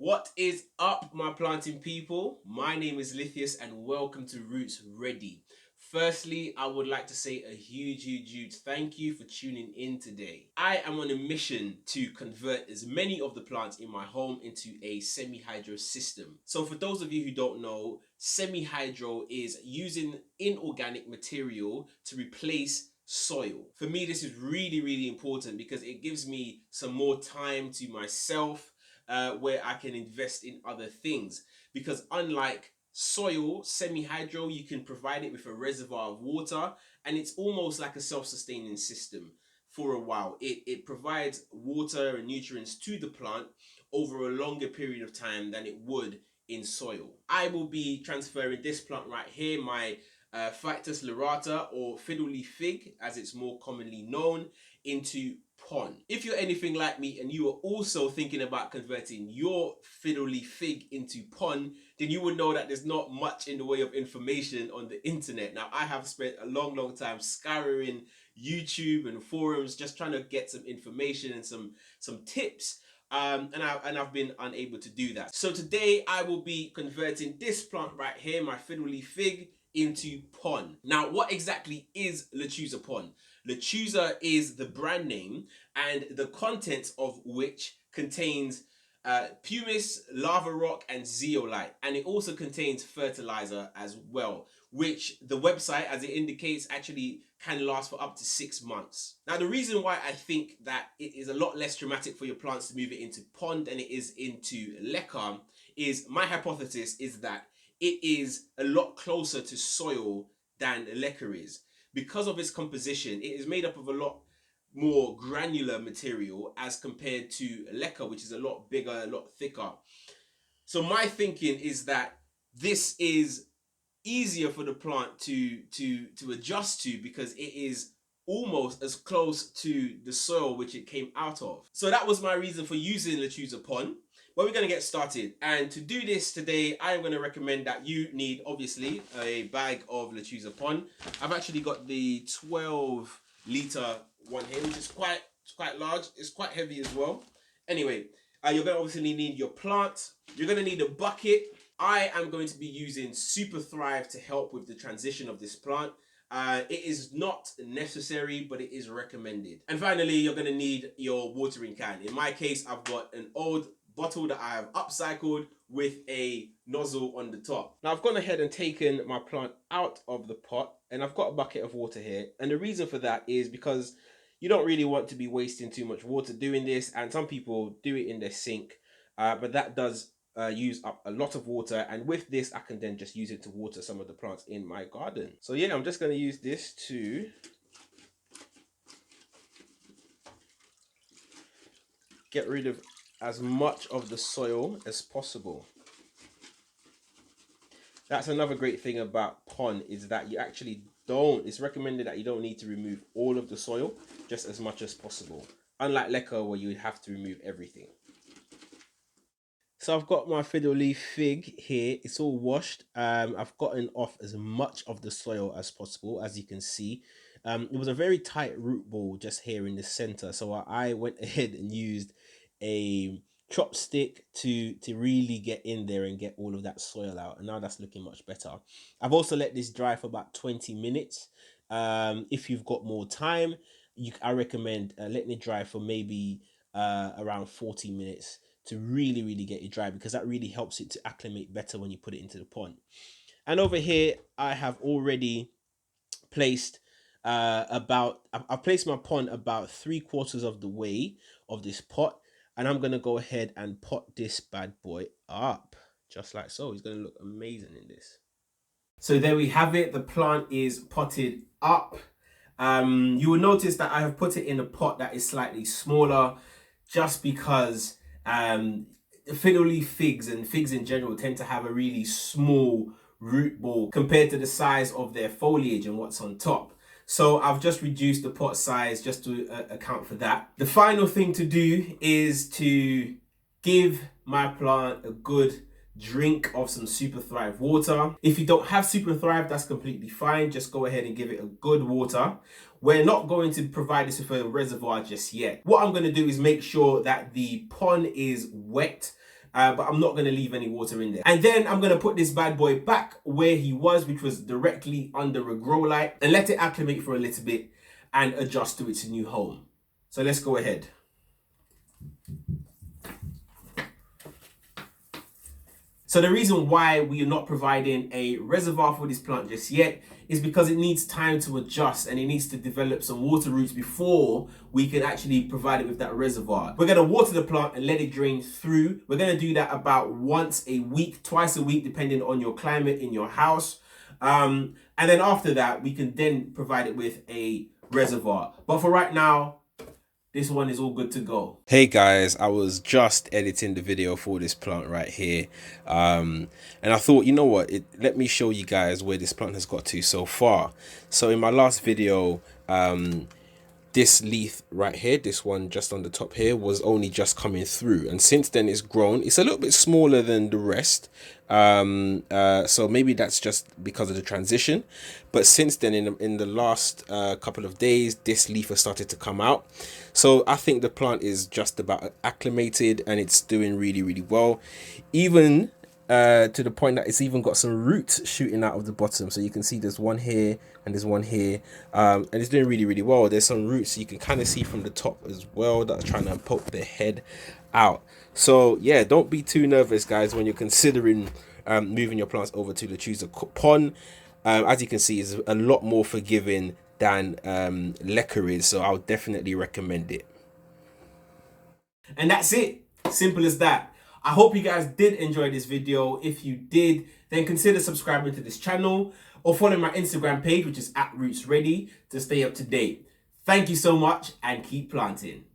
What is up, my planting people? My name is Lithius and welcome to Roots Ready. Firstly, I would like to say a huge thank you for tuning in today. I am on a mission to convert as many of the plants in my home into a semi-hydro system. So for those of you who don't know, semi-hydro is using inorganic material to replace soil. For me, this is really important because it gives me some more time to myself, where I can invest in other things. Because unlike soil, semi-hydro, you can provide it with a reservoir of water and it's almost like a self-sustaining system for a while. It provides water and nutrients to the plant over a longer period of time than it would in soil. I will be transferring this plant right here, my Ficus Lyrata, or Fiddle Leaf Fig as it's more commonly known, into pon. If you're anything like me and you are also thinking about converting your Fiddle Leaf Fig into pon, then you would know that there's not much in the way of information on the internet. Now, I have spent a long time scouring YouTube and forums just trying to get some information and some tips. And I've been unable to do that. So today I will be converting this plant right here, my Fiddle Leaf Fig, into pon. Now, what exactly is Lechuza Pon? Lechuza is the brand name and the contents of which contains pumice, lava rock, and zeolite, and it also contains fertilizer as well, which the website, as it indicates, actually can last for up to 6 months. Now, the reason why I think that it is a lot less traumatic for your plants to move it into pon than it is into leca is, my hypothesis is that it is a lot closer to soil than leca is. Because of its composition, it is made up of a lot more granular material as compared to leca, which is a lot bigger, a lot thicker. So my thinking is that this is easier for the plant to adjust to because it is almost as close to the soil which it came out of. So that was my reason for using Lechuza Pon. But we're going to get started, and to do this today I am going to recommend that you need obviously a bag of Lechuza Pon. I've actually got the 12-litre one here, which is quite large. It's quite heavy as well. Anyway, you're going to obviously need your plant. You're going to need a bucket. I am going to be using Super Thrive to help with the transition of this plant. It is not necessary, but it is recommended. And finally, you're going to need your watering can. In my case, I've got an old bottle that I have upcycled with a nozzle on the top. Now, I've gone ahead and taken my plant out of the pot, and I've got a bucket of water here. And the reason for that is because you don't really want to be wasting too much water doing this, and some people do it in their sink, but that does use up a lot of water, and with this I can then just use it to water some of the plants in my garden. So yeah, I'm just going to use this to get rid of as much of the soil as possible. That's another great thing about pon, is that you actually don't, it's recommended that you don't need to remove all of the soil, just as much as possible, unlike leca where you would have to remove everything. So I've got my Fiddle Leaf Fig here. It's all washed. I've gotten off as much of the soil as possible, as you can see. It was a very tight root ball just here in the center, so I went ahead and used a chopstick to really get in there and get all of that soil out, and now that's looking much better. I've also let this dry for about 20 minutes. If you've got more time, I recommend letting it dry for maybe around 40 minutes to really get it dry, because that really helps it to acclimate better when you put it into the pond. And over here I have already placed I've placed my pond about 3/4 of the way of this pot, and I'm gonna go ahead and pot this bad boy up just like so. It's gonna look amazing in this. So there we have it. The plant is potted up. You will notice that I have put it in a pot that is slightly smaller, just because fiddle leaf figs and figs in general tend to have a really small root ball compared to the size of their foliage and what's on top. So I've just reduced the pot size just to account for that. The final thing to do is to give my plant a good drink of some Super Thrive water. If you don't have Super Thrive, that's completely fine. Just go ahead and give it a good water. We're not going to provide this with a reservoir just yet. What I'm going to do is make sure that the pond is wet but I'm not going to leave any water in there. And then I'm going to put this bad boy back where he was, which was directly under a grow light, and let it acclimate for a little bit and adjust to its new home. So let's go ahead. So the reason why we are not providing a reservoir for this plant just yet is because it needs time to adjust and it needs to develop some water roots before we can actually provide it with that reservoir. We're going to water the plant and let it drain through. We're going to do that about once a week, twice a week, depending on your climate in your house. And then after that, we can then provide it with a reservoir. But for right now, this one is all good to go. Hey guys, I was just editing the video for this plant right here. And I thought, you know what, let me show you guys where this plant has got to so far. So in my last video, this leaf right here, this one just on the top here, was only just coming through, and since then it's grown. It's a little bit smaller than the rest, so maybe that's just because of the transition. But since then, in the last couple of days, this leaf has started to come out. So I think the plant is just about acclimated and it's doing really, really well, even to the point that it's even got some roots shooting out of the bottom. So you can see there's one here and there's one here, and it's doing really, really well. There's some roots you can kind of see from the top as well that are trying to poke their head out. So yeah, don't be too nervous, guys, when you're considering moving your plants over to Lechuza Pon. As you can see, it's a lot more forgiving than Lechuza is, so I'll definitely recommend it. And that's it, simple as that. I hope you guys did enjoy this video. If you did, then consider subscribing to this channel or following my Instagram page, which is @RootsReady, to stay up to date. Thank you so much and keep planting.